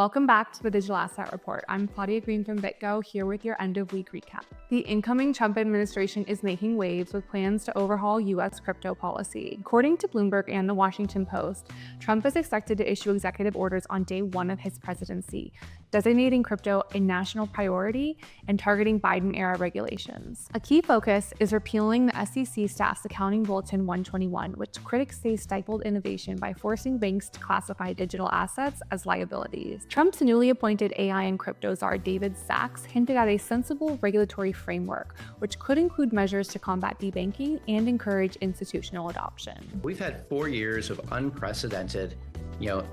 Welcome back to the Digital Asset Report. I'm Claudia Green from BitGo, here with your end-of-week recap. The incoming Trump administration is making waves with plans to overhaul U.S. crypto policy. According to Bloomberg and the Washington Post, Trump is expected to issue executive orders on day one of his presidency, designating crypto a national priority and targeting Biden-era regulations. A key focus is repealing the SEC Staff's Accounting Bulletin 121, which critics say stifled innovation by forcing banks to classify digital assets as liabilities. Trump's newly appointed AI and crypto czar David Sachs hinted at a sensible regulatory framework, which could include measures to combat debanking and encourage institutional adoption. We've had 4 years of unprecedented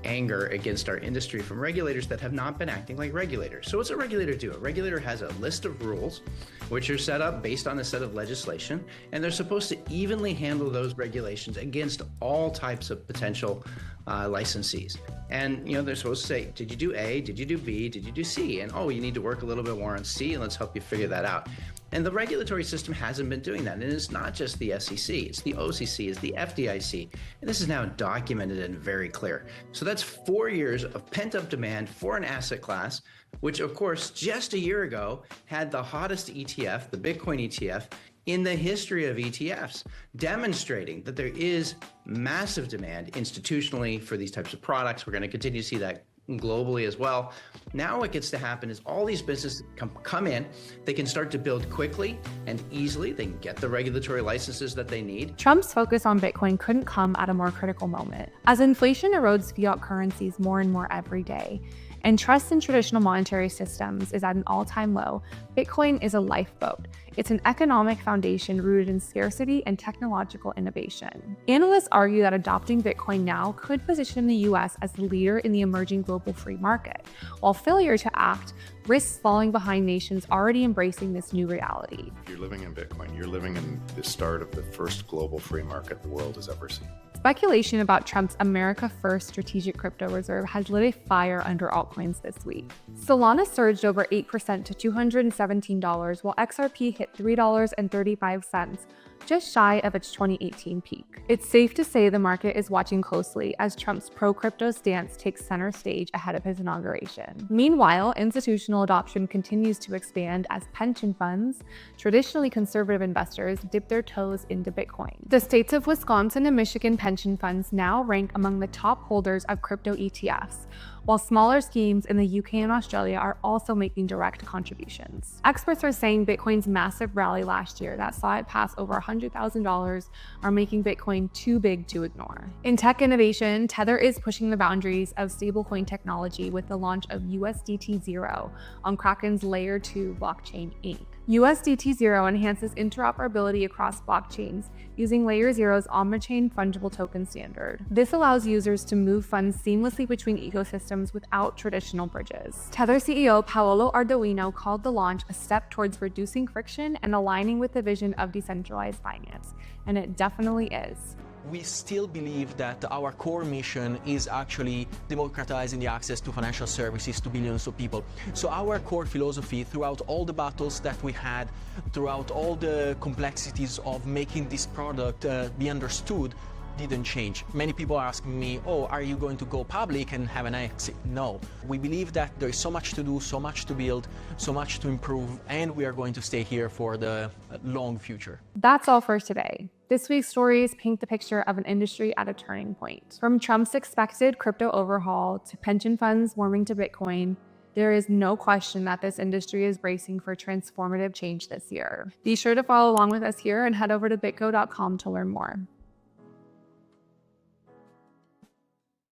anger against our industry from regulators that have not been acting like regulators. So what's a regulator do? A regulator has a list of rules which are set up based on a set of legislation, and they're supposed to evenly handle those regulations against all types of potential licensees. And they're supposed to say, did you do A? Did you do B? Did you do C? And you need to work a little bit more on C, and let's help you figure that out. And the regulatory system hasn't been doing that. And it's not just the SEC, it's the OCC, it's the FDIC. And this is now documented and very clear. So that's 4 years of pent-up demand for an asset class, which of course, just a year ago, had the hottest ETF, the Bitcoin ETF, in the history of ETFs, demonstrating that there is massive demand institutionally for these types of products. We're going to continue to see that globally as well. Now what gets to happen is all these businesses come in, they can start to build quickly and easily, they can get the regulatory licenses that they need. Trump's focus on Bitcoin couldn't come at a more critical moment. As inflation erodes fiat currencies more and more every day, and trust in traditional monetary systems is at an all-time low, Bitcoin is a lifeboat. It's an economic foundation rooted in scarcity and technological innovation. Analysts argue that adopting Bitcoin now could position the US as the leader in the emerging global free market, while failure to act risks falling behind nations already embracing this new reality. If you're living in Bitcoin, you're living in the start of the first global free market the world has ever seen. Speculation about Trump's America First strategic crypto reserve has lit a fire under altcoins this week. Solana surged over 8% to $217, while XRP hit $3.35, just shy of its 2018 peak. It's safe to say the market is watching closely as Trump's pro-crypto stance takes center stage ahead of his inauguration. Meanwhile, institutional adoption continues to expand as pension funds, traditionally conservative investors, dip their toes into Bitcoin. The states of Wisconsin and Michigan pension funds now rank among the top holders of crypto ETFs, while smaller schemes in the UK and Australia are also making direct contributions. Experts are saying Bitcoin's massive rally last year that saw it pass over $100,000 are making Bitcoin too big to ignore. In tech innovation, Tether is pushing the boundaries of stablecoin technology with the launch of USDT Zero on Kraken's Layer 2 blockchain, Inc. USDT Zero enhances interoperability across blockchains using Layer Zero's on-chain fungible token standard. This allows users to move funds seamlessly between ecosystems without traditional bridges. Tether CEO Paolo Ardoino called the launch a step towards reducing friction and aligning with the vision of decentralized finance, and it definitely is. We still believe that our core mission is actually democratizing the access to financial services to billions of people. So our core philosophy throughout all the battles that we had, throughout all the complexities of making this product be understood, didn't change. Many people are asking me, are you going to go public and have an exit? No. We believe that there is so much to do, so much to build, so much to improve, and we are going to stay here for the long future. That's all for today. This week's stories paint the picture of an industry at a turning point. From Trump's expected crypto overhaul to pension funds warming to Bitcoin, there is no question that this industry is bracing for transformative change this year. Be sure to follow along with us here and head over to bitgo.com to learn more.